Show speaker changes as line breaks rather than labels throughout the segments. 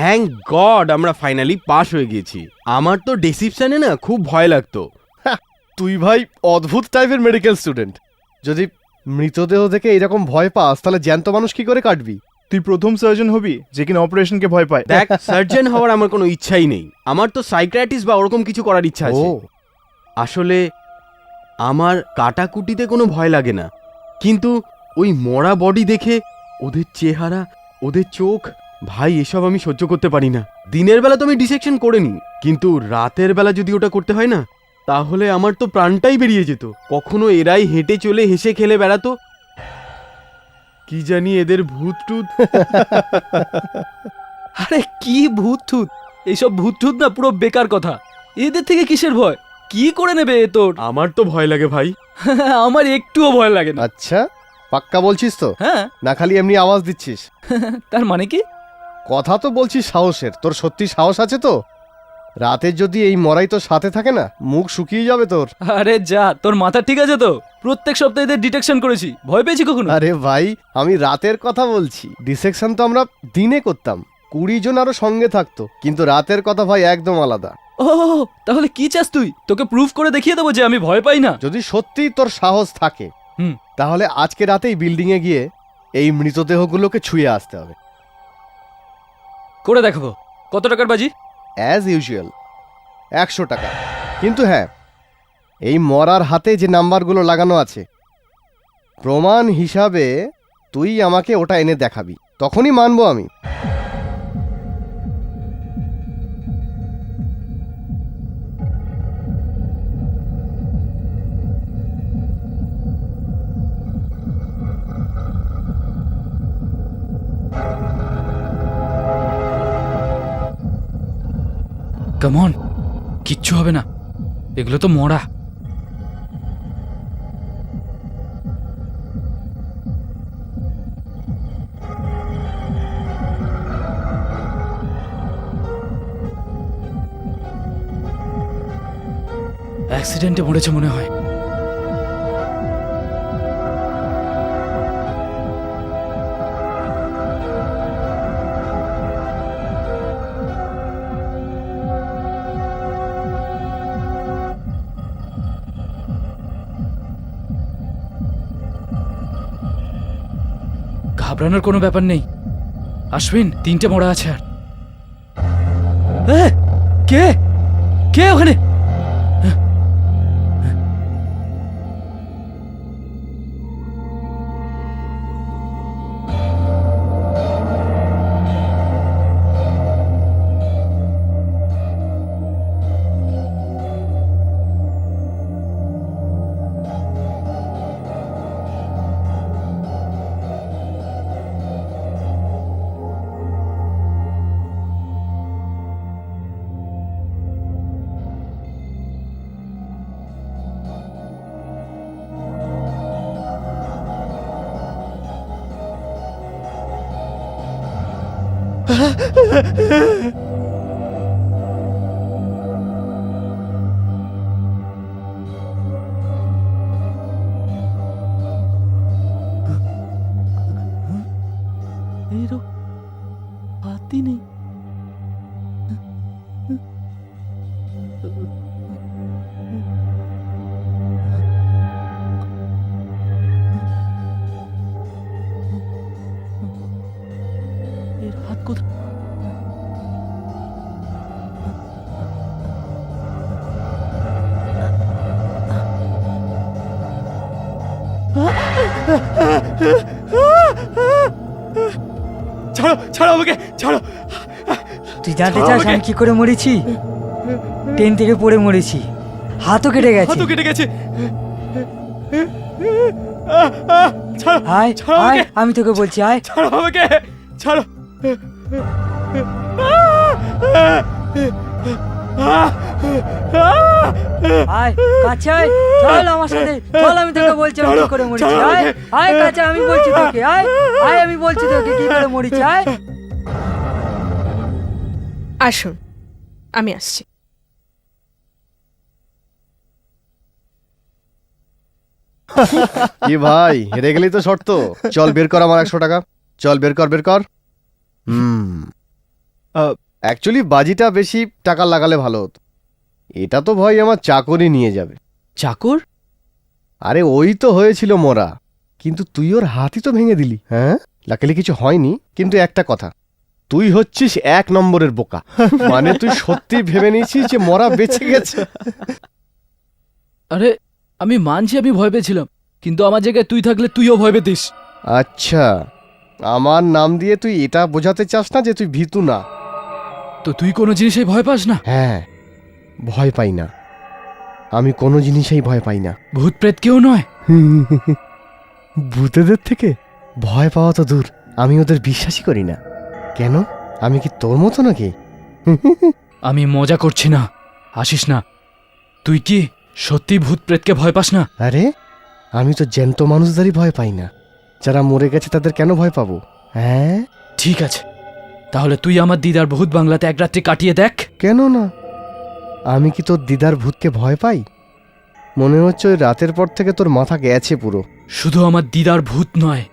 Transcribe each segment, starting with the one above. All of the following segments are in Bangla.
থ্যাংক গড আমরা ফাইনালি পাস হয়ে গেছি। আমার তো ডিসিপশনে না খুব ভয় লাগতো।
তুই ভাই অদ্ভুত টাইপের মেডিকেল স্টুডেন্ট। যদি মৃতদেহ দেখে এরকম ভয় পাস তাহলে জ্যান্ত মানুষ কি করে কাটবি?
তুই প্রথম সার্জন হবি যে কিনা অপারেশনকে ভয় পায়।
দেখ, সার্জন হওয়ার আমার কোনো ইচ্ছাই নেই। আমার তো সাইকিয়াট্রিস্ট বা ওরকম কিছু করার ইচ্ছা আছে। আসলে আমার কাটাকুটিতে কোনো ভয় লাগে না, কিন্তু ওই মরা বডি দেখে ওদের চেহারা, ওদের চোখ, ভাই এসব আমি সহ্য করতে পারি না। দিনের বেলা তো আমি ডিসেকশন করে নিই, কিন্তু রাতের বেলা যদি ওটা করতে হয় না, তাহলে আমার তো প্রাণটাই বেরিয়ে যেত। কখনো এরাই হেঁটে চলে হেসে খেলে বেড়াতো, কি জানি এদের ভূত টুত।
আরে কি ভূত ঠুত, এইসব ভূত ঠুত না পুরো বেকার কথা। এদের থেকে কিসের ভয়? কি করে নেবে এ তোর?
আমার তো ভয় লাগে ভাই।
আমার একটুও ভয় লাগে না।
আচ্ছা, পাক্কা বলছিস তো?
হ্যাঁ।
না খালি এমনি আওয়াজ দিচ্ছিস?
তার মানে কি?
কথা তো বলছিস সাহসের, তোর সত্যি সাহস আছে তো? রাতে যদি এই মরাই তোর সাথে থাকে না, মুখ শুকিয়ে যাবে তোর।
আরে যা, তোর মাথা ঠিক আছে তো? প্রত্যেক সপ্তাহে এদের ডিটেকশন করেছি, ভয় পেয়েছি কখনো?
আরে ভাই, আমি রাতের কথা বলছি। ডিসেকশন তো আমরা দিনে করতাম, 20 জন আরো সঙ্গে থাকতো, কিন্তু রাতের কথা ভাই একদম আলাদা।
ও তাহলে কি চাস তুই? তোকে প্রুফ করে দেখিয়ে দেবো যে আমি ভয় পাই না।
যদি সত্যিই তোর সাহস থাকে, তাহলে আজকে রাতেই বিল্ডিং এ গিয়ে এই মৃতদেহগুলোকে ছুঁয়ে আসতে হবে।
করে দেখাবো। কত টাকার বাজি?
অ্যাজ ইউজুয়াল 100 টাকা। কিন্তু হ্যাঁ, এই মরার হাতে যে নাম্বারগুলো লাগানো আছে, প্রমাণ হিসাবে তুই আমাকে ওটা এনে দেখাবি, তখনই মানবো আমি।
কাম অন, কিচ্ছু হবে না, এগুলো তো মরা। অ্যাক্সিডেন্টে মরেছে মনে হয়। ঘাবড়ানোর কোনো ব্যাপার নেই। আশ্বিন, 3টে মরা আছে। আর কে কে ওখানে? হাতি নেই। এর হাত কোথায়?
ছাড়ো ছাড়ো আমাকে, ছাড়ো।
তুই জানতে চাস আমি কি করে মরেছি? ট্রেন থেকে পড়ে মরেছি, হাতও কেটে গেছে।
হাতও কেটে গেছে।
আয় আয়, আমি তোকে বলছি আয়।
ছাড়ো আমাকে, ছাড়ো।
আয় কাছে আয়, চল আমার সাথে চল, আমি তোকে বলছি আমি কি করে মরেছি। আয় আয় কাছে, আমি বলছি তোকে, আয় আয়, আমি বলছি তোকে কি করে মরেছি। আয়।
আসুন, আমি আসছি।
কি ভাই, হেরে গেলি তো শর্ত। চল বের কর আমার 100 টাকা, চল বের কর বের কর। অ্যাকচুয়ালি বাজিটা বেশি টাকা লাগালে ভালো হতো। এটা তো ভয় আমার চাকরি নিয়ে যাবে।
চাকর?
আরে ওই তো হয়েছিল মরা, কিন্তু তুই ওর হাতই তো ভেঙে দিলি। হ্যাঁ, লাকিলি কিছু হয়নি, কিন্তু একটা কথা, তুই হচ্ছিস 1 নম্বরের বোকা। মানে তুই সত্যি ভেবে নিয়েছিস যে মরা বেঁচে গেছে।
আরে আমি মানছি আমি ভয় পেয়েছিলাম, কিন্তু আমার জায়গায় তুই থাকলে তুইও ভয় পেতিস।
আচ্ছা, আমার নাম দিয়ে তুই এটা বোঝাতে চাস না যে তুই ভীতু না?
তো তুই কোনো জিনিসে ভয় পাস না?
হ্যাঁ, ভয় পাই না, আমি কোনো জিনিসেই ভয় পাই না।
ভূত প্রেত কেউ নয়?
ভূতেদের থেকে ভয় পাওয়া তো দূর, আমি ওদের বিশ্বাসই করি না। কেন, আমি কি তোর মতো নাকি?
আমি মজা করছি না, আসিস না। তুই কি সত্যি ভূত প্রেতকে ভয় পাস না?
আরে আমি তো জ্যান্ত মানুষদেরই ভয় পাই না, যারা মরে গেছে তাদের কেন ভয় পাবো? হ্যাঁ,
ঠিক আছে, তাহলে তুই আমার দিদার ভূত বাংলাতে এক রাত্রি কাটিয়ে দেখ।
কেন না? আমি কি তোর দিদার ভূতকে ভয় পাই? মনে হচ্ছে ওই রাতের পর থেকে তোর মাথা গেছে পুরো।
শুধু আমার দিদার ভূত নয়,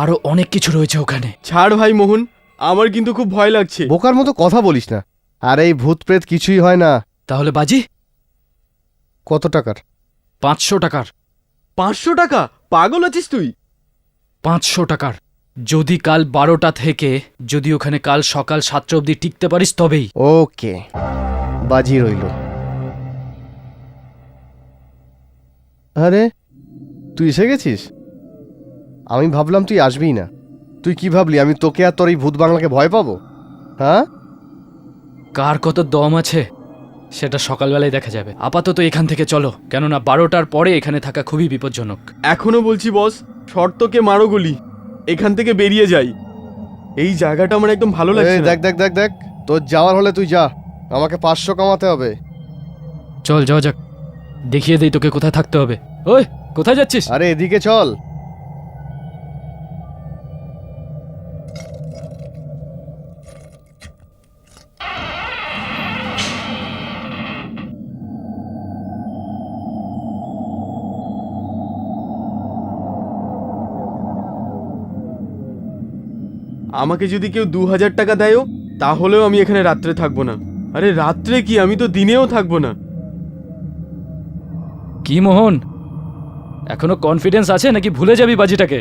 আরো অনেক কিছু রয়েছে ওখানে।
ছাড় ভাই মোহন, আমার কিন্তু খুব ভয় লাগছে।
বোকার মতো কথা বলিস না। আর এই ভূত প্রেত কিছুই হয় না।
তাহলে বাজি?
কত টাকার?
500 টাকার।
500 টাকা? পাগল আছিস তুই?
500 টাকার। যদি কাল 12টা থেকে যদি ওখানে কাল সকাল 7টা অবধি টিকতে পারিস তবেই।
ওকে, বাজি রইল। আরে তুই এসে গেছিস? আমি ভাবলাম তুই আসবিই না। তুই কি ভাবলি আমি তোকে আর তোর এই ভূত বাংলাকে ভয় পাবো? হ্যাঁ,
কার কত দম আছে সেটা সকালবেলায় দেখা যাবে। আপাতত এখান থেকে চলো, কেননা 12টার পরে এখানে থাকা খুবই বিপজ্জনক।
এখনো বলছি বস, শর্তকে মারো গুলি, এখান থেকে বেরিয়ে যাই। এই জায়গাটা আমার একদম ভালো লাগছে
এই
না।
দেখ দেখ দেখ দেখ, তোর যাওয়ার হলে তুই যা, আমাকে 500 কামাতে হবে।
চল যাওয়া যাক, দেখিয়ে দেই তোকে কোথায় থাকতে হবে। ওই কোথায় যাচ্ছিস?
আরে এদিকে চল।
আমাকে যদি কেউ 2000 টাকা দেয়ও, তাহলেও আমি এখানে রাত্রে থাকবো না। আরে রাত্রে কি, আমি তো দিনেও থাকবো না।
কি মোহন, এখনো কনফিডেন্স আছে নাকি ভুলে যাবি বাজিটাকে?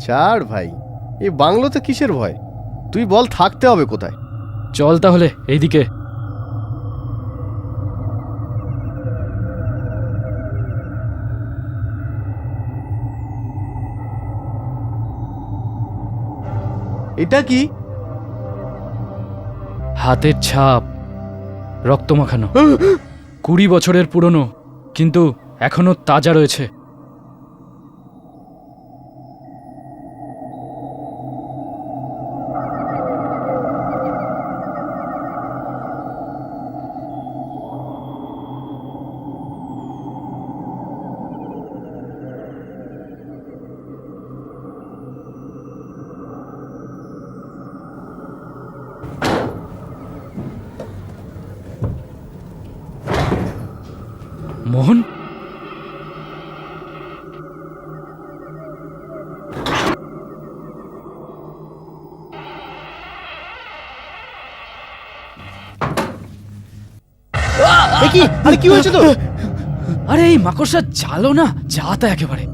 ছাড় ভাই, এই বাংলোতে কিসের ভয়? তুই বল থাকতে হবে কোথায়?
চল তাহলে এইদিকে।
এটা কি?
হাতের ছাপ, রক্ত মাখানো, 20 বছরের পুরনো, কিন্তু এখনো তাজা রয়েছে। মোহন,
আরে কি হয়েছে তো?
আরে এই মাকড়সা চালো না, যা তা একেবারে।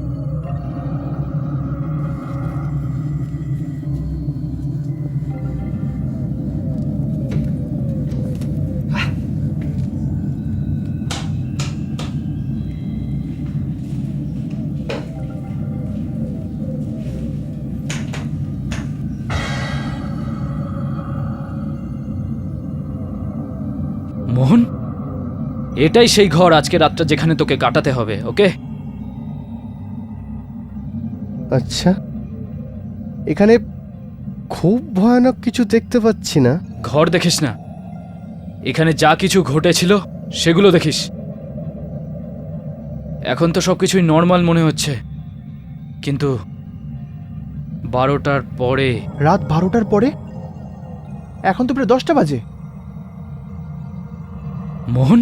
মোহন, এটাই সেই ঘর আজকে রাতটা যেখানে তোকে কাটাতে হবে, ওকে?
আচ্ছা, এখানে খুব ভয়ানক কিছু দেখতে পাচ্ছি না।
ঘর দেখিস না, এখানে যা কিছু ঘটেছিল সেগুলো দেখিস। এখন তো সবকিছুই নর্মাল মনে হচ্ছে, কিন্তু 12টার পরে।
রাত 12টার পরে? এখন তো প্রায় 10টা বাজে।
মোহন,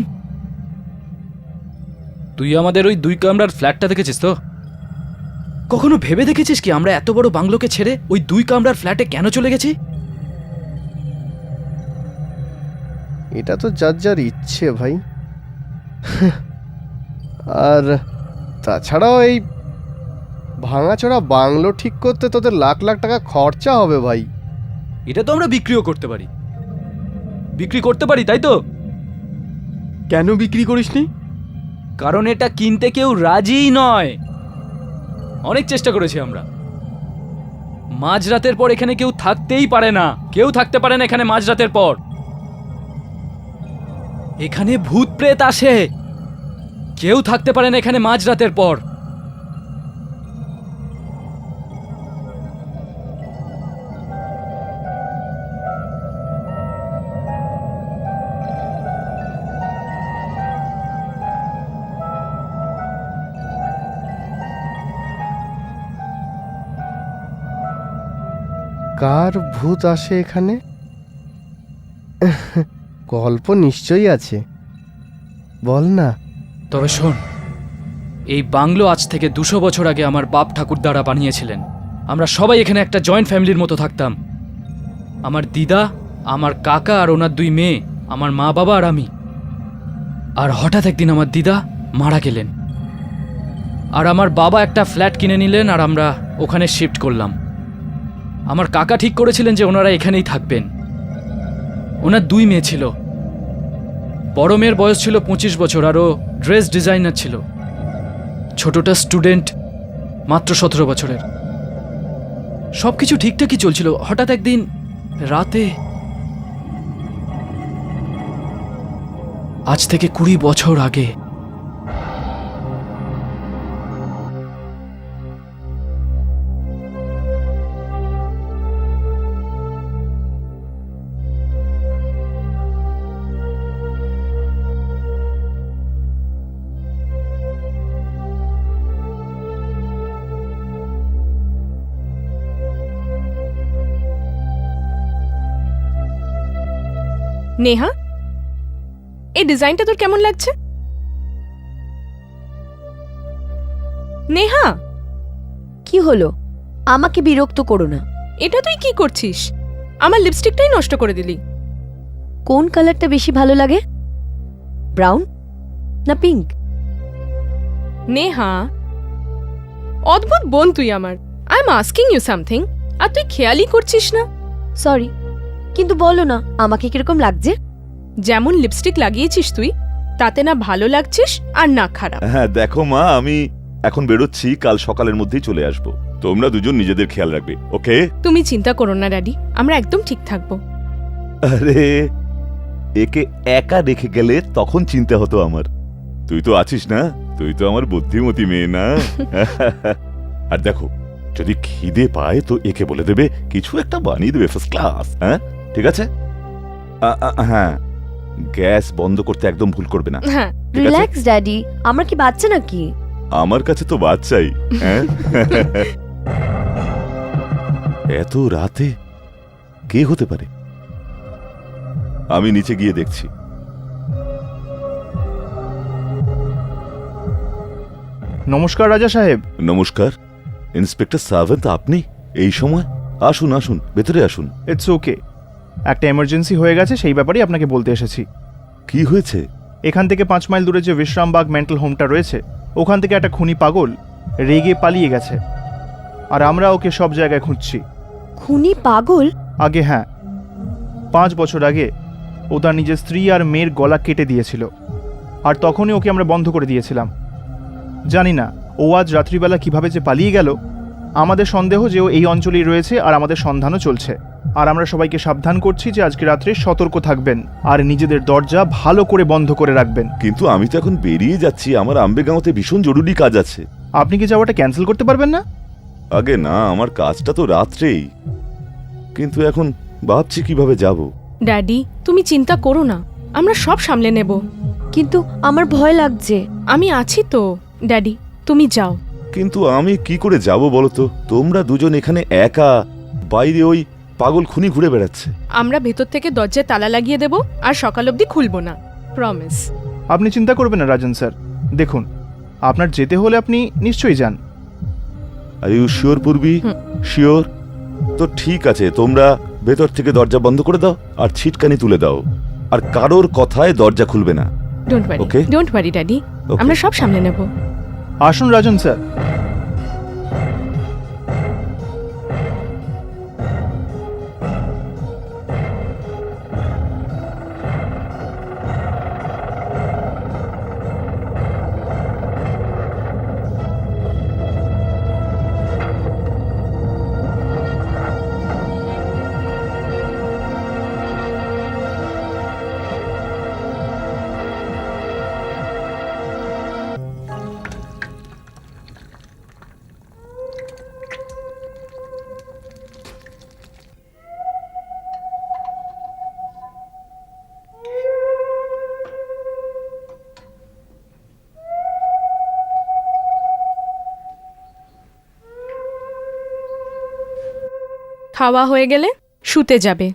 তুই আমাদের ওই 2 কামরার ফ্ল্যাটটা দেখেছিস তো? কখনো ভেবে দেখেছিস কি আমরা এত বড় বাংলোকে ছেড়ে ওই 2 কামরার ফ্ল্যাটে কেন চলে গেছি?
এটা তো যার যার ইচ্ছে ভাই। আর তাছাড়াও এই ভাঙাচোরা বাংলো ঠিক করতে তোদের লাখ লাখ টাকা খরচা হবে ভাই।
এটা তো আমরা বিক্রিও করতে পারি, বিক্রি করতে পারি, তাই তো?
কেন বিক্রি করিসনি?
কারণ এটা কিনতে কেউ রাজিই নয়। অনেক চেষ্টা করেছি আমরা। মাঝরাতের পর এখানে কেউ থাকতেই পারে না, কেউ থাকতে পারে না এখানে মাঝরাতের পর। এখানে ভূত প্রেত আসে, কেউ থাকতে পারে না এখানে মাঝরাতের পর।
কার ভূত আসে এখানে? গল্প নিশ্চয়ই আছে, বল না।
তবে শোন, এই বাংলো আজ থেকে 200 বছর আগে আমার বাপ ঠাকুর দ্বারা বানিয়েছিলেন। আমরা সবাই এখানে একটা জয়েন্ট ফ্যামিলির মতো থাকতাম। আমার দিদা, আমার কাকা আর ওনার 2 মেয়ে, আমার মা বাবা আর আমি। আর হঠাৎ একদিন আমার দিদা মারা গেলেন, আর আমার বাবা একটা ফ্ল্যাট কিনে নিলেন, আর আমরা ওখানে শিফট করলাম। আমার কাকা ঠিক করেছিলেন যে ওনারা এখানেই থাকবেন। ওনার 2 মেয়ে ছিল। বড় মেয়ের বয়স ছিল 25 বছর, আর ও ড্রেস ডিজাইনার ছিল। ছোটটা স্টুডেন্ট, মাত্র 17 বছরের। সব কিছু ঠিকঠাকই চলছিল। হঠাৎ একদিন রাতে, আজ থেকে 20 বছর আগে,
নেহা, এই ডিজাইনটা তোর কেমন লাগছে? নেহা,
কি হলো? আমাকে বিরক্ত করো না।
এটা তুই কি করছিস? আমার লিপস্টিকটাই নষ্ট করে দিলি।
কোন কালারটা বেশি ভালো লাগে, ব্রাউন না পিঙ্ক?
নেহা, অদ্ভুত বোন তুই আমার। I am asking you something, আর তুই খেয়ালই করছিস না।
সরি, কিন্তু বলো না আমাকে কিরকম লাগছে?
যেমন লিপস্টিক লাগিয়েছিস তুই, তাতে না ভালো লাগছিস আর না খারাপ।
হ্যাঁ দেখো মা, আমি এখন বেরোচ্ছি, কাল সকালের মধ্যেই চলে আসবো। তোমরা দুজন নিজেদের খেয়াল রাখবে, ওকে?
তুমি চিন্তা করো না ড্যাডি, আমরা একদম ঠিক থাকবো।
আরে একে একা রেখে গেলে তখন চিন্তা হতো আমার। তুই তো আছিস না, তুই তো আমার বুদ্ধিমতী মেয়ে না? আর দেখো, যদি খিদে পায় তো একে বলে দেবে কিছু একটা বানিয়ে দেবে ফার্স্ট ক্লাস। হ্যাঁ ঠিক আছে? হ্যাঁ, গ্যাস বন্ধ করতে একদম ভুল করবে না।
হ্যাঁ,
ঠিক আছে?
রিল্যাক্স ড্যাডি, আমার কি বাচ্চা নাকি?
আমার কাছে তো বাচ্চাই। হ্যাঁ এত রাতে কে হতে পারে? আমি নিচে গিয়ে দেখছি।
নমস্কার রাজা সাহেব।
নমস্কার ইন্সপেক্টর সাভেন্ট, আপনি এই সময়? আসুন আসুন, ভেতরে আসুন।
ইটস ওকে, একটা এমার্জেন্সি হয়ে গেছে, সেই ব্যাপারেই আপনাকে বলতে এসেছি।
কি হয়েছে?
এখান থেকে 5 মাইল দূরে যে বিশ্রামবাগ মেন্টাল হোমটা রয়েছে, ওখান থেকে একটা খুনি পাগল রেগে পালিয়ে গেছে, আর আমরা ওকে সব জায়গায় খুঁজছি।
খুনি পাগল?
আগে হ্যাঁ, 5 বছর আগে ও তার নিজের স্ত্রী আর মেয়ের গলা কেটে দিয়েছিল, আর তখনই ওকে আমরা বন্ধ করে দিয়েছিলাম। জানি না ও আজ রাত্রিবেলা কিভাবে যে পালিয়ে গেল। আমাদের সন্দেহ যে ও এই অঞ্চলেই রয়েছে, আর আমাদের সন্ধানও চলছে। আর আমরা সবাইকে সাবধান করছি যে আজকে রাত্রে সতর্ক থাকবেন আর নিজেদের দরজা ভালো করে বন্ধ করে রাখবেন।
কিন্তু আমি তো এখন বেরিয়ে যাচ্ছি, আমার আম্বেগাঁওতে ভীষণ জরুরি কাজ আছে।
আপনি কি যাওয়াটা ক্যান্সেল করতে পারবেন না?
আগে না, আমার কাজটা তো রাত্রেই, কিন্তু এখন ভাবছি কিভাবে যাব।
ড্যাডি তুমি চিন্তা করো না, আমরা সব সামলে নেব।
কিন্তু আমার ভয় লাগছে।
আমি আছি তো ড্যাডি, তুমি যাও।
কিন্তু আমি কি করে যাব বলো তো? তোমরা দুজন এখানে একা, বাইরে ওই পাগল খুনি ঘুরে বেড়াচ্ছে।
আমরা ভেতর থেকে দরজায় তালা লাগিয়ে দেব, আর সকাল অবধি খুলবো না, প্রমিস।
আপনি চিন্তা করবেন না রাজন স্যার। দেখুন, আপনার যেতে হলে আপনি নিশ্চয়ই যান।
Are you sure Purbi? Sure? তো ঠিক আছে, তোমরা ভেতর থেকে দরজা বন্ধ করে দাও আর ছিটকানি তুলে দাও। আর কারোর কথায় দরজা খুলবে না।
Don't worry,
Okay.
Don't worry daddy,
Okay.
আমরা সব সামলে নেব।
আসুন রাজন স্যার।
খাওয়া হয়ে গেলে শুতে যাবে।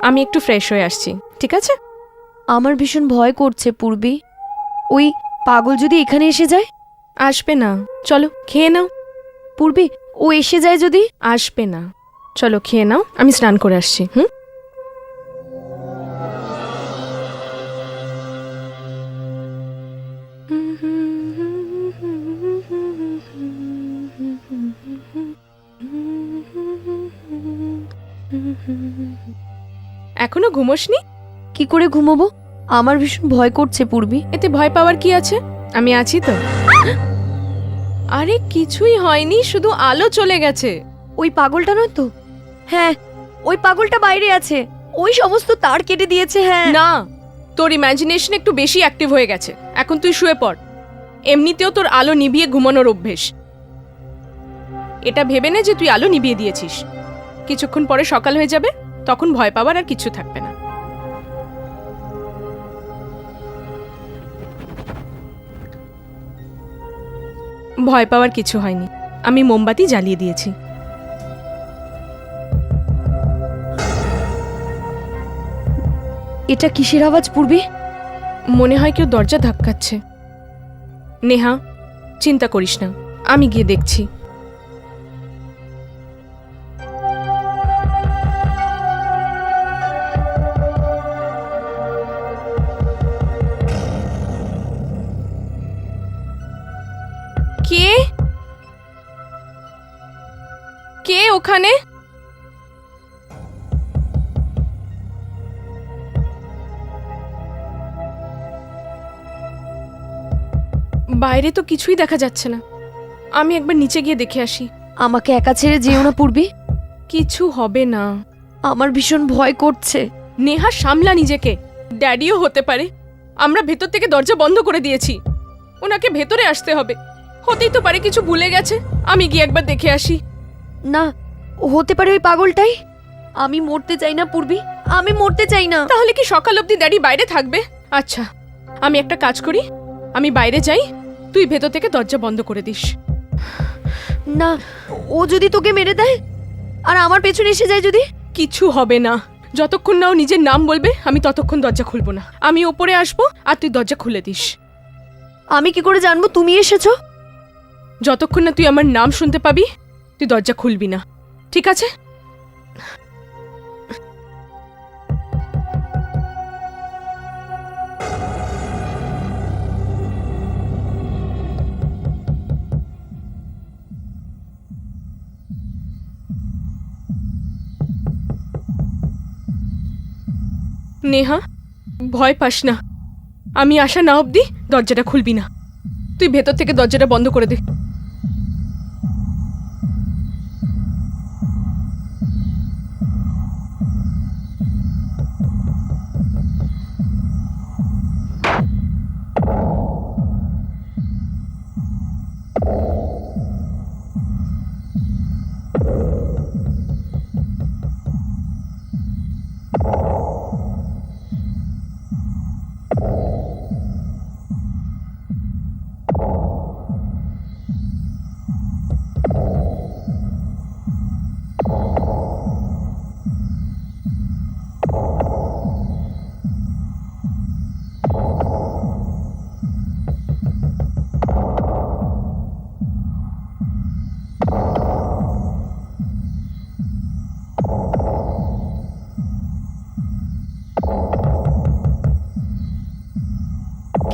আমি একটু ফ্রেশ হয়ে আসছি, ঠিক আছে?
আমার ভীষণ ভয় করছে পূর্বী। ওই পাগল যদি এখানে এসে যায়?
আসবে না, চলো খেয়ে নাও।
পূর্বী, ও এসে যায় যদি?
আসবে না, চলো খেয়ে নাও, আমি স্নান করে আসছি। এখনো ঘুমোসনি?
কি করে ঘুমোবো? আমার ভীষণ ভয় করছে পূর্বী।
এতে ভয় পাওয়ার কি আছে, আমি আছি তো। আরে কিছুই হয়নি, শুধু আলো চলে গেছে।
ওই পাগলটা নয় তো? হ্যাঁ, ওই পাগলটা বাইরে আছে। ওই সমস্ত তার কেটে দিয়েছে। হ্যাঁ
না, তোর ইমাজিনেশন একটু বেশি অ্যাক্টিভ হয়ে গেছে। এখন তুই শুয়ে পড়। এমনিতেও তোর আলো নিভিয়ে ঘুমানোর অভ্যেস। এটা ভেবে নে যে তুই আলো নিভিয়ে দিয়েছিস। কিছুক্ষণ পরে সকাল হয়ে যাবে, তখন ভয় পাওয়ার আর কিছু থাকবে না। ভয় পাওয়ার কিছু হয়নি, আমি মোমবাতি জ্বালিয়ে দিয়েছি।
এটা কিসের আওয়াজ পূর্বী?
মনে হয় কেউ দরজা ধাক্কাচ্ছে। নেহা, চিন্তা করিস না, আমি গিয়ে দেখছি। কে কে ওখানে? বাইরে তো কিছুই দেখা যাচ্ছে না, আমি একবার নিচে গিয়ে দেখে আসি।
আমাকে একা ছেড়ে যেও না পূর্বী।
কিছু হবে না।
আমার ভীষণ ভয় করছে।
নেহা, সামলা নিজেকে। ড্যাডিও হতে পারে। আমরা ভেতর থেকে দরজা বন্ধ করে দিয়েছি, ওনাকে ভেতরে আসতে হবে। হতেই তো পারে কিছু ভুলে গেছে। আমি গিয়ে একবার দেখে আসি।
না, হতে পারে ওই পাগলটাই। আমি মরতে চাই না পূর্বী, আমি মরতে চাই না।
তাহলে কি সকাল অবধি ড্যাডি বাইরে থাকবে? আচ্ছা, আমি একটা কাজ করি, আমি বাইরে যাই, তুই ভেতর থেকে দরজা বন্ধ করে দিস।
না, ও যদি তোকে মেরে দেয় আর আমার পেছনে এসে যায় যদি?
কিছু হবে না, যতক্ষণ না ও নিজের নাম বলবে আমি ততক্ষণ দরজা খুলবো না। আমি ওপরে আসবো আর তুই দরজা খুলে দিস।
আমি কি করে জানবো তুমি এসেছো?
যতক্ষণ না তুই আমার নাম শুনতে পাবি তুই দরজা খুলবি না, ঠিক আছে? নেহা, ভয় পাস না, আমি আসা না অবধি দরজাটা খুলবি না। তুই ভেতর থেকে দরজাটা বন্ধ করে দে।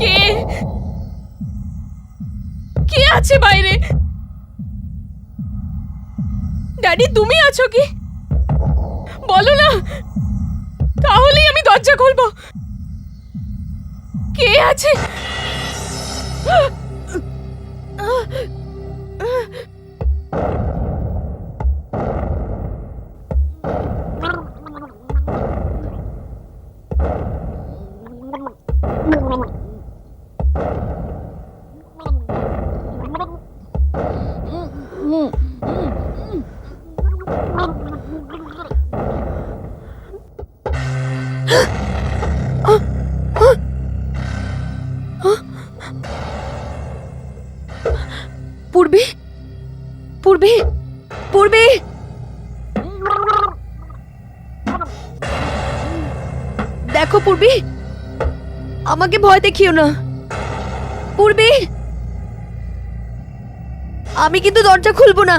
কে কে আছে বাইরে? ড্যাডি, তুমি আছো কি? বলো না, তাহলেই আমি দরজা খুলবো। কে আছে?
পূর্বী, পূর্বী, পূর্বী, দেখো পূর্বী, আমাকে ভয় দেখিও না। পূর্বী, আমি কিন্তু দরজা খুলবো না।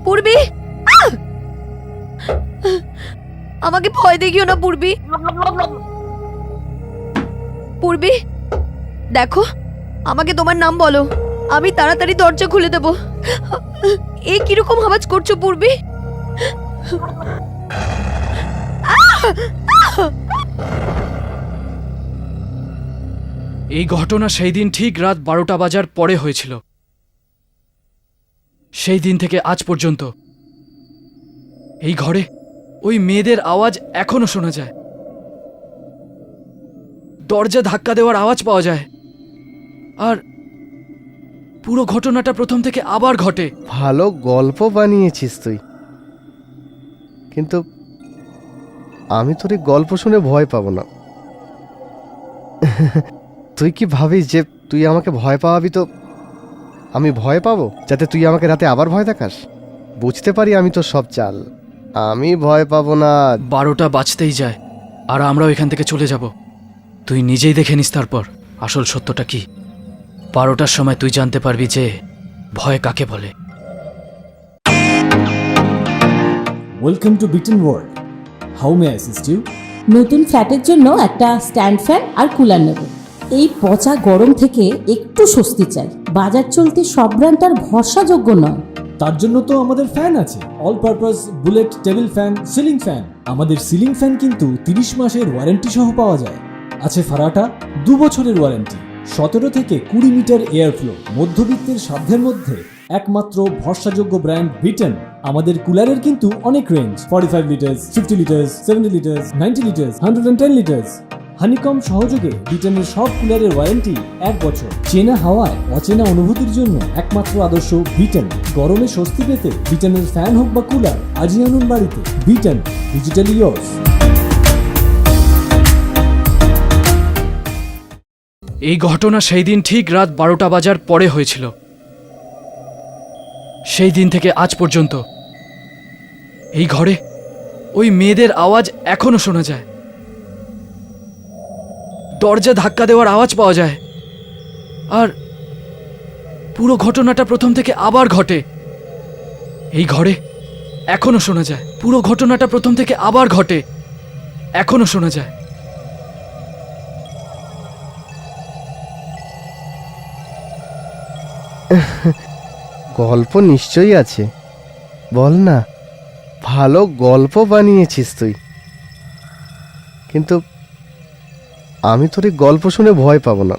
পূর্বী, আমাকে ভয় দেখিও না পূর্বী। পূর্বী, দেখো, আমাকে তোমার নাম বলো, আমি তাড়াতাড়ি দরজা খুলে দেব। এই কিরকম আওয়াজ করছো পূর্বী?
এই ঘটনা সেই দিন ঠিক রাত 12টা বাজার পরে হয়েছিল। সেই দিন থেকে আজ পর্যন্ত এই ঘরে ওই মেয়েদের আওয়াজ এখনো শোনা যায়। দরজা ধাক্কা দেওয়ার আওয়াজ পাওয়া যায়। আর পুরো ঘটনাটা প্রথম থেকে আবার ঘটে।
ভালো গল্প বানিয়েছিস তুই, কিন্তু আমি তোর এই গল্প শুনে ভয় পাবো না। তুই কি ভাবিস যে তুই আমাকে ভয় পাওয়াবি তো আমি ভয় পাবো, যাতে তুই আমাকে রাতে আবার ভয় দেখাস? বুঝতে পারি আমি তো সব চাল, আমি ভয় পাবো না।
12টা বাজতেই যায় আর আমরাও এখান থেকে চলে যাব। তুই নিজেই দেখে নিস তারপর আসল সত্যটা কি। 12টার সময় তুই জানতে পারবি যে ভয় কাকে বলে।
Welcome to bitten world. How may I assist you?
নতুন ফ্ল্যাটের জন্য একটা স্ট্যান্ড ফ্যান আর কুলার নেব। এই পচা গরম থেকে একটু স্বস্তি চাই। বাজার চলতে সব ব্র্যান্ড আর ভরসাযোগ্য নয়।
তার জন্য তো আমাদের ফ্যান আছে, all purpose bullet table fan, ceiling fan. আমাদের সিলিং ফ্যান কিন্তু 30 মাসের ওয়ারেন্টি সহ পাওয়া যায়। আছে ফারাটা 2 বছরের ওয়ারেন্টি, 17 থেকে 20 মিটার এয়ার ফ্লো। মধ্যবিত্তের সাধ্যের মধ্যে একমাত্র ভরসাযোগ্য ব্র্যান্ড বিটেন। আমাদের কুলারের কিন্তু অনেক range, 45 litres, 50 litres, 70 litres, 90 litres, 110 litres. Honeycomb সহযোগে বিটেনের সব কুলারের ওয়ারেন্টি 1 বছর। চেনা হাওয়ায় অচেনা অনুভূতির জন্য একমাত্র আদর্শ বিটেন। গরমে স্বস্তি পেতে বিটেনের ফ্যান হোক বা কুলার, আজই আনুন বাড়িতে। Beaten, digitally yours.
এই ঘটনা সেই দিন ঠিক রাত 12টা বাজার পরে হয়েছিল। সেই দিন থেকে আজ পর্যন্ত এই ঘরে ওই মেয়েদের আওয়াজ এখনো শোনা যায়। দরজা ধাক্কা দেওয়ার আওয়াজ পাওয়া যায়। আর পুরো ঘটনাটা প্রথম থেকে আবার ঘটে। এই ঘরে এখনো শোনা যায়। পুরো ঘটনাটা প্রথম থেকে আবার ঘটে, এখনো শোনা যায়।
গল্প নিশ্চয়ই আছে, বল না। ভালো গল্প বানিয়েছিস তুই, কিন্তু আমি তোর এই গল্প শুনে ভয় পাবো না।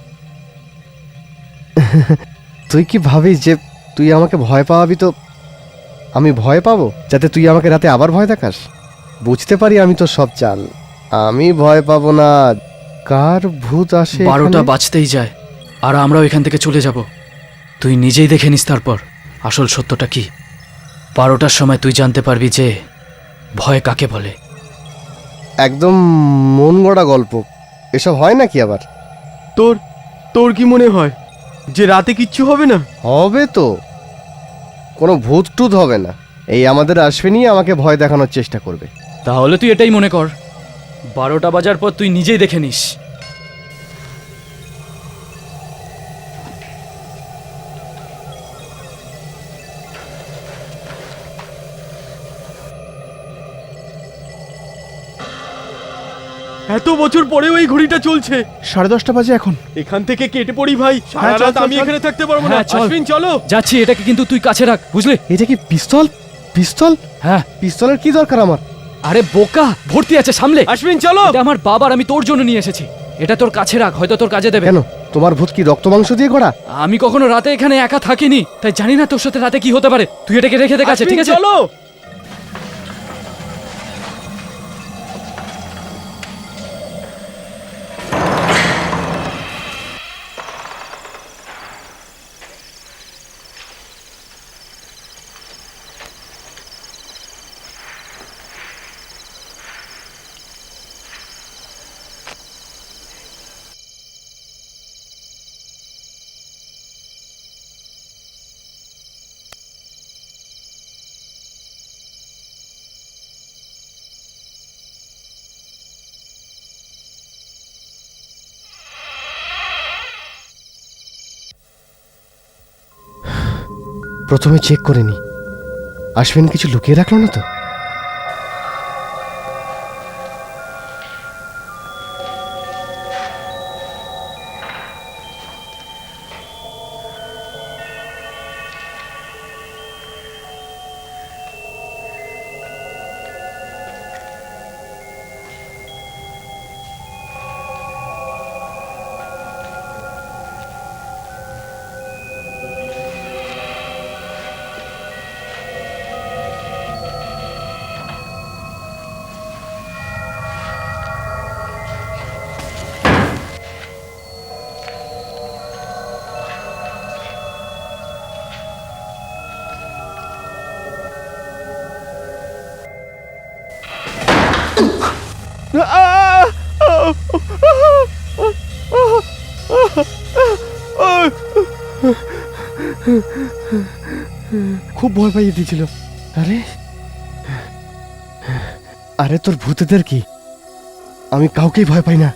তুই কি ভাবিস যে তুই আমাকে ভয় পাওয়াবি তো আমি ভয় পাবো, যাতে তুই আমাকে রাতে আবার ভয় দেখাস? বুঝতে পারি আমি তো সব চাল, আমি ভয় পাবো না। কার ভূত আসে?
12টা বাজতেই যায় আর আমরাও এখান থেকে চলে যাব। তুই নিজেই দেখে নিস তারপর আসল সত্যটা কি। 12টার সময় তুই জানতে পারবি যে ভয় কাকে বলে।
একদম মন গড়া গল্প, এসব হয় নাকি আবার?
তোর কি মনে হয় যে রাতে কিচ্ছু হবে না?
হবে তো, কোনো ভূত টুত হবে না। এই আমাদের আশ্বিনী আমাকে ভয় দেখানোর চেষ্টা করবে।
তাহলে তুই এটাই মনে কর। 12টা বাজার পর তুই নিজেই দেখে নিস।
এত বছর পরেও এই ঘড়িটা চলছে।
10:30 বাজে এখন।
এখান থেকে কেটে পড়ি ভাই, সারা
হ্যাঁ, চল,
রাত
চল,
আমি
চল।
এখানে থাকতে পারবো না।
হ্যাঁ, চল।
অশ্বিন চলো।
যাচ্ছি, এটাকে কিন্তু তুই কাছে রাখ, বুঝলি?
এটা কি পিস্তল? পিস্তল?
হ্যাঁ।
পিস্তলের কি দরকার আমার?
আরে বোকা, ভর্তি আছে সামলে।
অশ্বিন চলো।
এটা আমার বাবার, আমি তোর জন্য নিয়ে এসেছি। এটা তোর কাছে রাখ, হয়তো তোর কাজে দেবে।
কেন, তোমার ভূত কি রক্ত মাংস দিয়ে গড়া?
আমি কখনো রাতে এখানে একা থাকিনি, তাই জানি না তোর সাথে রাতে কি হতে পারে। তুই এটাকে রেখে দে কাছে, ঠিক আছে?
চলো।
প্রথমে চেক করে নি, আশ্বিন কিছু লুকিয়ে রাখলো না তো? খুব ভয় পাইয়ে দিয়েছিল। আরে আরে তোর ভূতেদের কি? আমি কাউকেই ভয় পাই না।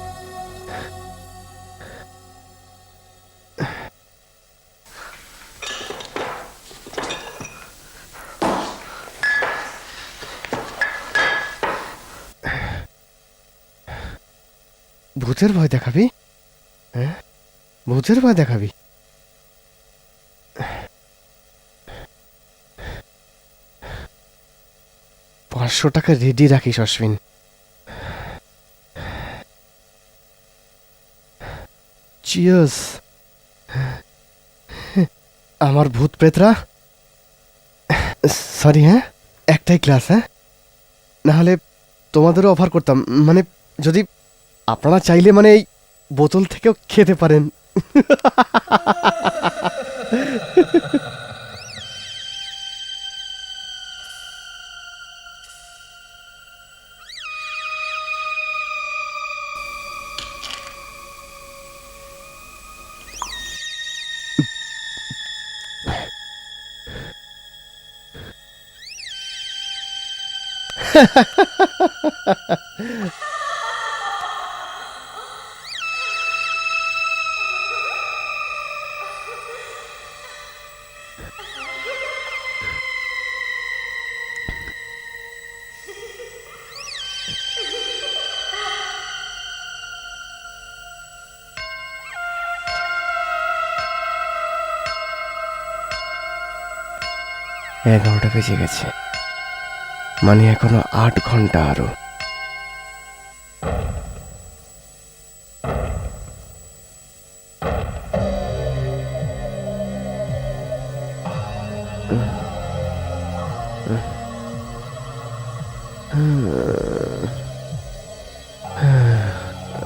ভূতের ভয় দেখাবি? হ্যাঁ, ভূতের ভয় দেখাবি? $500 রেডি রাখিস অশ্বিন। চিয়ার্স। আমার ভূত প্রেতরা, সরি হ্যাঁ, একটাই ক্লাস, হ্যাঁ, নাহলে তোমাদেরও অফার করতাম, মানে যদি আপনারা চাইলে মানে এই বোতল থেকেও খেতে পারেন। $11 বেজে গেছে, মানে এখনো 8 ঘন্টা আরো।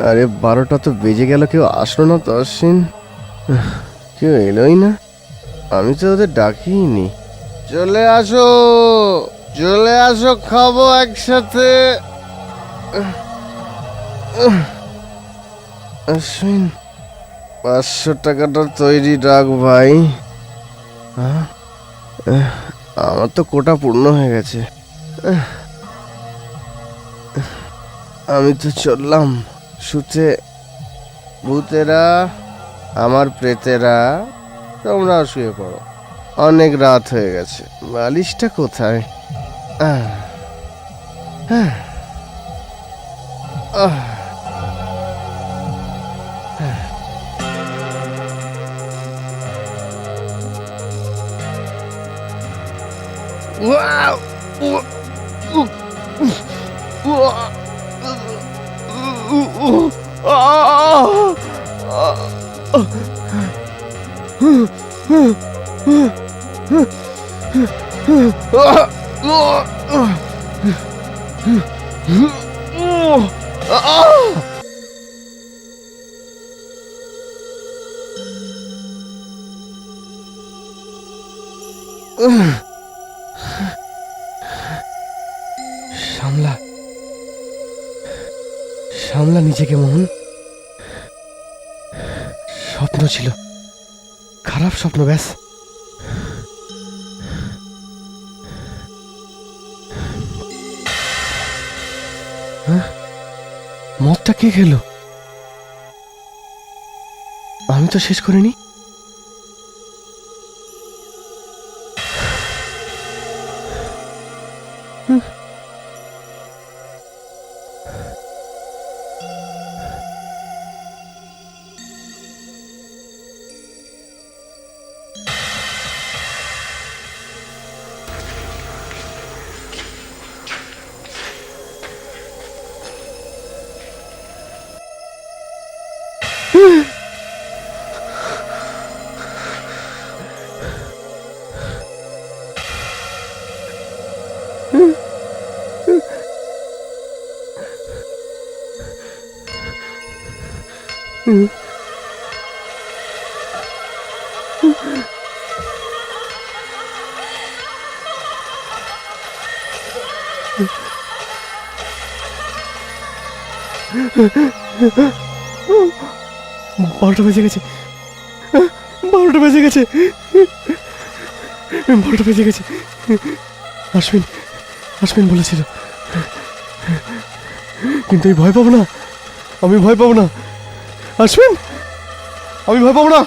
আরে 12টা তো বেজে গেল, কেউ আসলো না তো অশ্বিন? কেউ এলোই না, আমি তো ওদের ডাকিনি। চলে আসো, চলে আসো, খাবো একসাথে। অশ্বিন, $500 তৈরি রাখ ভাই। আমার তো কোটা পূর্ণ হয়ে গেছে। আমি তো চললাম শুতে। ভূতেরা, আমার প্রেতেরা, তোমরা শুয়ে পড়ো, অনেক রাত হয়ে গেছে। বালিশটা কোথায়? সামলা সামলা নিজেকে, মোহন। স্বপ্ন ছিল, খারাপ স্বপ্ন, ব্যাস। মদটা কে খেলো? আমি তো শেষ করিনি। বারোটা বেজে গেছে, 12টা বেজে গেছে, 12টা বেজে গেছে। আশ্বিন আশ্বিন বলেছিল, কিন্তু আমি ভয় পাবো না, আমি ভয় পাবো না। আশ্বিন, আমি ভয় পাবো না,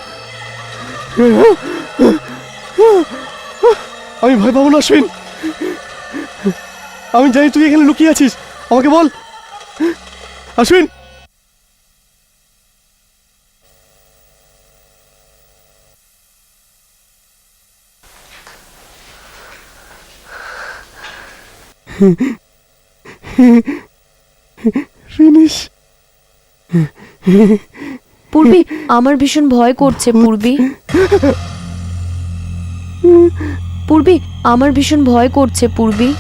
আমি ভয় পাবো না। আশ্বিন, আমি জানি তুই এখানে লুকিয়ে আছিস, আমাকে বল। আশ্বিন, ফিনিশ।
পূর্বী, আমার ভীষণ ভয় করছে পূর্বী। পূর্বী, আমার ভীষণ ভয় করছে পূর্বী।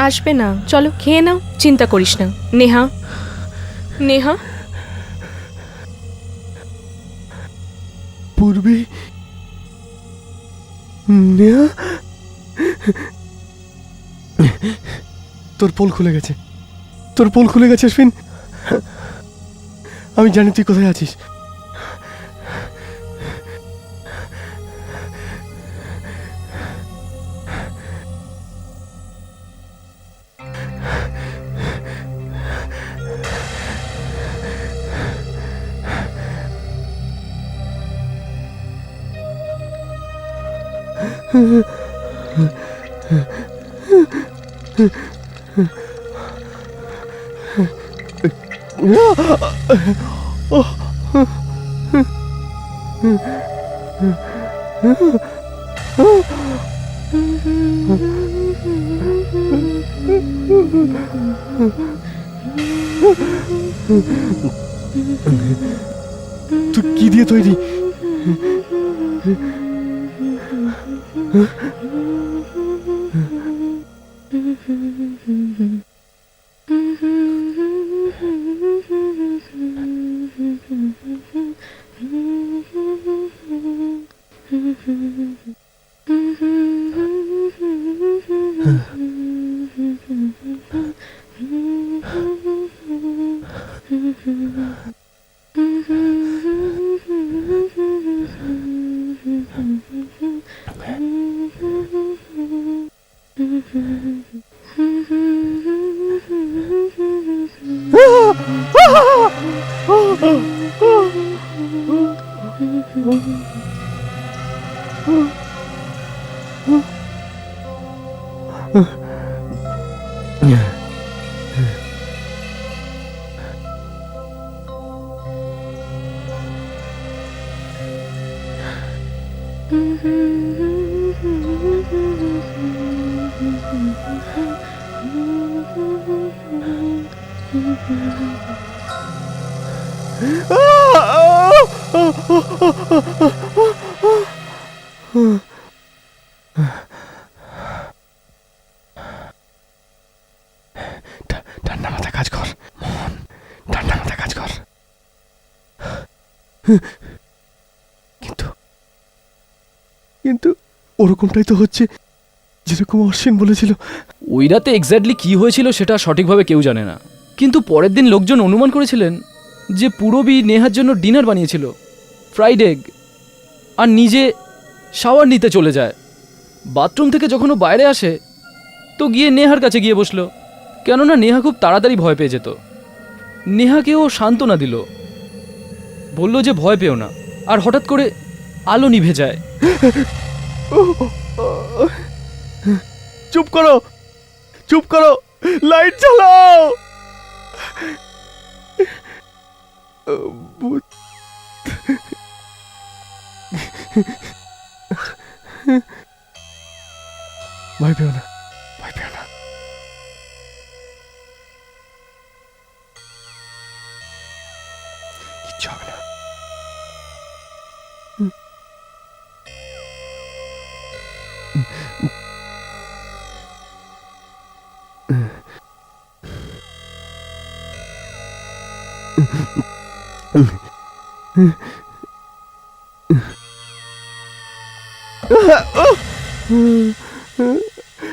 আসবে না, চলো খেয়ে নাও, চিন্তা করিস না। নেহা, নেহা,
পূর্বী, নেহা, তোর পোল খুলে গেছে, তোর পোল খুলে গেছে। আশ্বিন, আমি জানি তুই কোথায় আছিস। তুই কি দিয়ে তৈরি? ঠান্ডা মাথা কাজ কর মোহন, ঠান্ডা মাথা কাজ কর। কিন্তু কিন্তু ওরকমটাই তো হচ্ছে যেরকম অশ্বিন বলেছিল।
ওই রাতে এক্স্যাক্টলি কি হয়েছিল সেটা সঠিকভাবে কেউ জানে না, কিন্তু পরের দিন লোকজন অনুমান করেছিলেন যে পূরবী নেহার জন্য ডিনার বানিয়েছিল, ফ্রাইড এগ, আর নিজে শাওয়ার নিতে চলে যায়। বাথরুম থেকে যখন ও বাইরে আসে তো গিয়ে নেহার কাছে গিয়ে বসলো, কেননা নেহা খুব তাড়াতাড়ি ভয় পেয়ে যেত। নেহাকে ও সান্ত্বনা দিল, বলল যে ভয় পেও না, আর হঠাৎ করে আলো নিভে যায়।
চুপ করো, চুপ করো, লাইট জ্বালাও। ভূত। ভয় পেও না, ভয় পেও না। কিচ্ছু হবে না।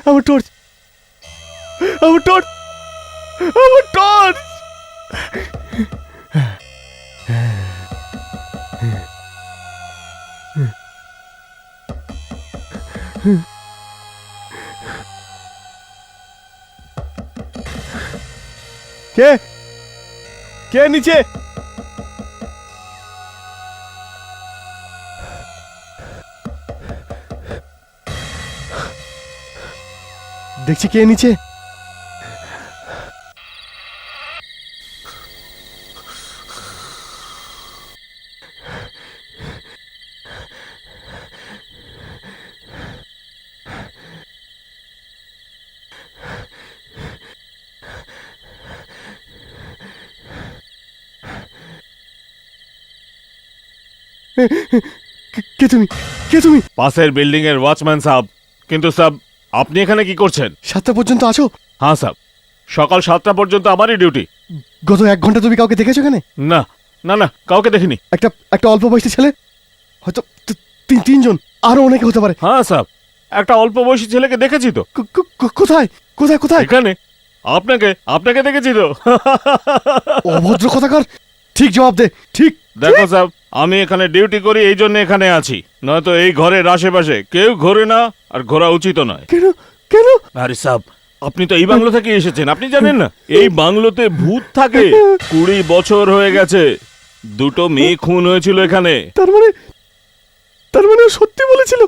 আমার টর্চ, আমার টর্চ, আমার টর্চ। কে কে নিচে? দেখছি কে নিচে। কে তুমি? কে তুমি?
পাশের বিল্ডিং এর ওয়াচম্যান সাহেব। কিন্তু সাহেব, আপনি এখানে কি করছেন?
7টা পর্যন্ত আছো?
হ্যাঁ সাহেব, সকাল 7টা পর্যন্ত আমারই ডিউটি।
গত 1 ঘন্টা তুমি কাউকে দেখেছো এখানে?
না না না, কাউকে দেখিনি।
একটা অল্প বয়সী ছেলে, হয়তো 3জন, আরো অনেকে হতে পারে।
হ্যাঁ সাহেব, একটা অল্প বয়সী ছেলেকে দেখেছি তো।
কোথায় কোথায় কোথায়?
এখানে আপনাকে আপনাকে দেখেছি তো।
অভদ্র কথাকার, ঠিক জবাব দে। ঠিক
দেখো সাহেব, আমি এখানে ডিউটি করি, এই জন্য এখানে আছি, নয়তো এই ঘরের আশেপাশে কেউ ঘোরে না, আর ঘোরা উচিত নয়।
কেন কেন?
আরে সাহেব, আপনি তো এই বাংলো থেকে এসেছেন, আপনি জানেন না এই বাংলোতে ভূত থাকে। 20 বছর হয়ে গেছে, 2টো মেয়ে খুন হয়েছিল এখানে।
তার মানে ও সত্যি বলেছিল।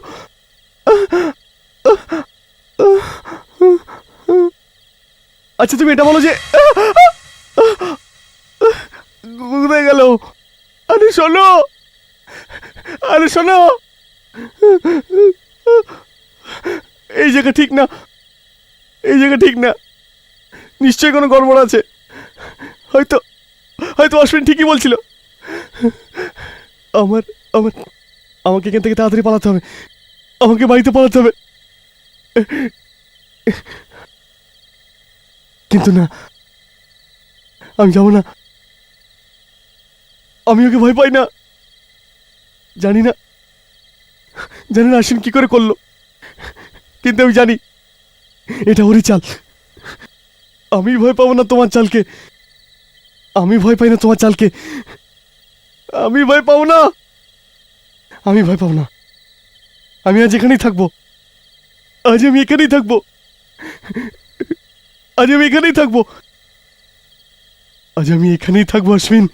আচ্ছা তুমি এটা বলো যে কোথায় গেল? আরে শোনো, আরে শোনো, এই জায়গা ঠিক না, এই জায়গা ঠিক না, নিশ্চয়ই কোনো গড়বড় আছে। হয়তো হয়তো অশ্বিন ঠিকই বলছিল। আমাকে এখান থেকে তাড়াতাড়ি পালাতে হবে, আমাকে বাড়িতে পালাতে হবে। কিন্তু না, আমি যাব না। আমি ওকে ভয় পাই না। জানি না আশ্বিন কি করে করলো, কিন্তু আমি জানি এটা ওরই চাল। আমি ভয় পাবো না তোমার চালকে, আমি ভয় পাই না তোমার চালকে, আমি ভয় পাবো না, আমি ভয় পাবো না। আমি আজ এখানেই থাকবো, আজ আমি এখানেই থাকবো, আজ আমি এখানেই থাকবো, আজ আমি এখানেই থাকবো। অশ্বিন,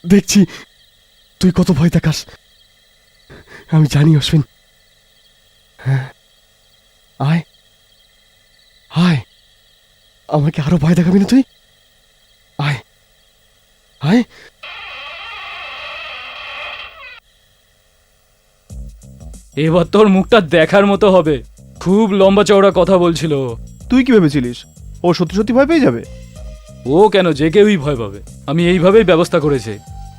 দেখছি তুই কত ভয় দেখাস, আমি জানি অশ্বিন। হ্যাঁ, আয় আয়, আমাকে আরো ভয় দেখাবি না তুই? আয় আয়।
এবার তোর মুখটা দেখার মতো হবে। খুব লম্বা চওড়া কথা বলছিল।
তুই কি ভেবেছিলিস ও সত্যি সত্যি ভয় পেয়ে যাবে?
ও কেন, যে কেউই ভয় পাবে। আমি এইভাবেই ব্যবস্থা করেছি।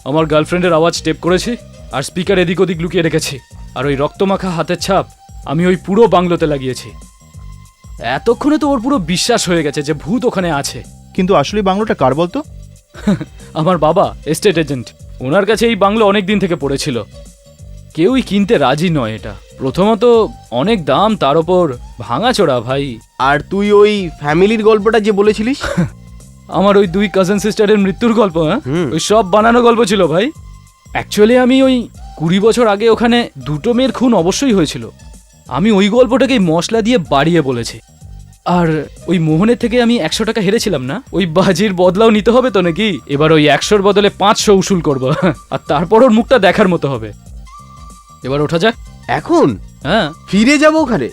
আমার গার্লফ্রেন্ডের আওয়াজ টেপ করেছি, আর স্পিকার এদিক ওদিক লুকিয়ে রেখেছি, আর ওই রক্তমাখা হাতের ছাপ আমি ওই পুরো বাংলোতে লাগিয়েছি। এতক্ষণে তো ওর পুরো বিশ্বাস হয়ে গেছে যে ভূত ওখানে আছে।
কিন্তু আসলে বাংলোটা কার বলতো?
আমার বাবা এস্টেট এজেন্ট, ওনার কাছে এই বাংলো অনেক দিন থেকে পড়েছিল। কেউই কিনতে রাজি নয় এটা। প্রথমত অনেক দাম, তার ওপর ভাঙাচোরা ভাই।
আর তুই ওই ফ্যামিলির গল্পটা যে বলেছিলিস,
আমার ওই 2 কাজিন সিস্টারের মৃত্যুর গল্প, হ্যাঁ ওই সব বানানো গল্প ছিল ভাই। অ্যাকচুয়ালি আমি ওই 20 বছর আগে ওখানে 2টো মেয়ের খুন অবশ্যই হয়েছিল। আমি ওই গল্পটাকেই মশলা দিয়ে বাড়িয়ে বলেছি। আর ওই মোহনের থেকে আমি 100 টাকা হেরেছিলাম না, ওই বাজির বদলাও নিতে হবে তো নাকি? এবার ওই 100-র বদলে 500 উসুল করবো, আর তারপর ওর মুখটা দেখার মতো হবে। এবার ওঠা যাক।
এখন
হ্যাঁ,
ফিরে যাবো ওখানে?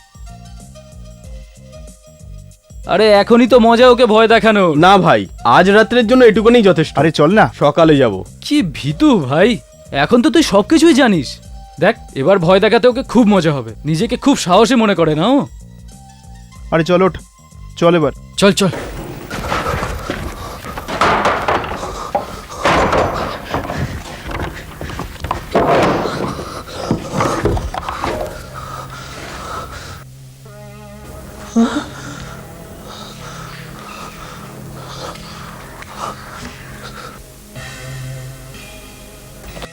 আরে এখনই তো মজা ওকে ভয় দেখানো।
না ভাই, আজ রাত্রের জন্য এটুকুনি যথেষ্ট।
আরে চল না।
সকালে যাব।
কি ভীতু ভাই, এখন তো তুই সবকিছুই জানিস। দেখ, এবার ভয় দেখাতে ওকে খুব মজা হবে। নিজেকে খুব সাহসী মনে করে না ও।
আরে চল, ওঠ, চল এবার।
চল চল।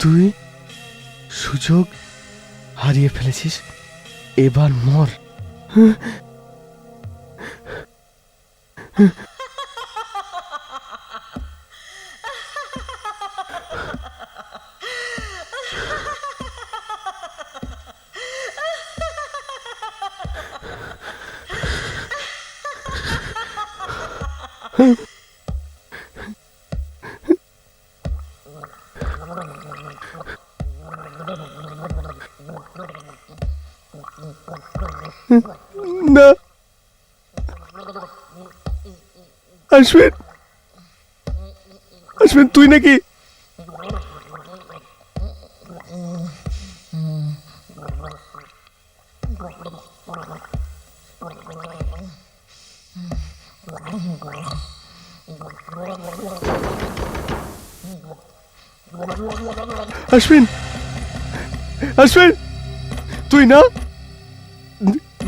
তুই সুযোগ হারিয়ে ফেলেছিস, এবার মর। না, আশ্বিন, আশ্বিন তুই নাকি? আশ্বিন, আশ্বিন তুই না?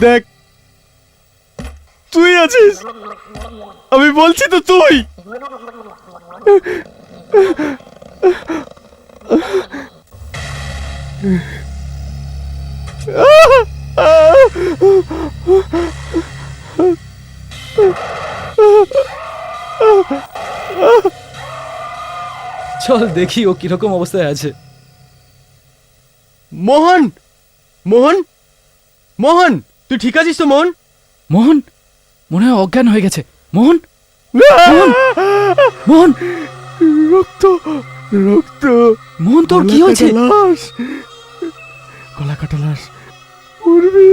দেখ, তুই আছিস, আমি বলছি তো তুই।
চল দেখি ও কিরকম অবস্থায় আছে।
মোহন, মোহন, মোহন, তুই ঠিক আছিস তো? মোহন,
মোহন মনে হয় অজ্ঞান হয়ে গেছে। মোহন, মোহন, মোহন,
রক্ত, রক্ত,
মোহন তোর কি হয়েছে?
লাশ, গলা কাটা লাশ। উর্মি,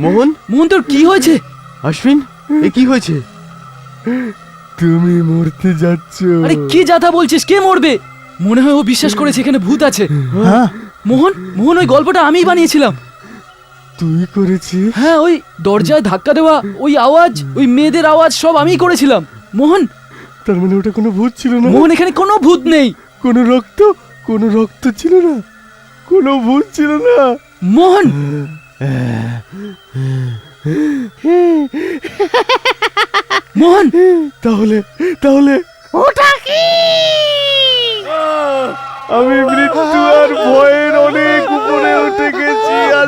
মোহন,
মোহন তোর কি হয়েছে?
অশ্বিন, এ কি হয়েছে?
তুমি মরতে যাচ্ছ।
আরে কি যাতা বলছিস? কে মরবে? মনে হয় ও বিশ্বাস করেছে এখানে ভূত আছে।
হ্যাঁ,
মোহন, মোহন ওই গল্পটা আমিই বানিয়েছিলাম।
তুই করেছিস?
হ্যাঁ, ওই দরজায় ধাক্কা দেওয়া, ওই আওয়াজ, ওই মেয়েদের আওয়াজ সব আমিই করেছিলাম। মোহন,
তার মানে ওটা কোনো ভূত ছিল না?
মোহন এখানে কোনো ভূত নেই।
কোনো রক্ত, কোনো রক্ত ছিল না, কোনো ভূত ছিল না।
মোহন, মোহন,
তাহলে, তাহলে
ওটা কি?
আমি মৃত্যু আর ভয়ের অনেক উপরে উঠে গেছি। আর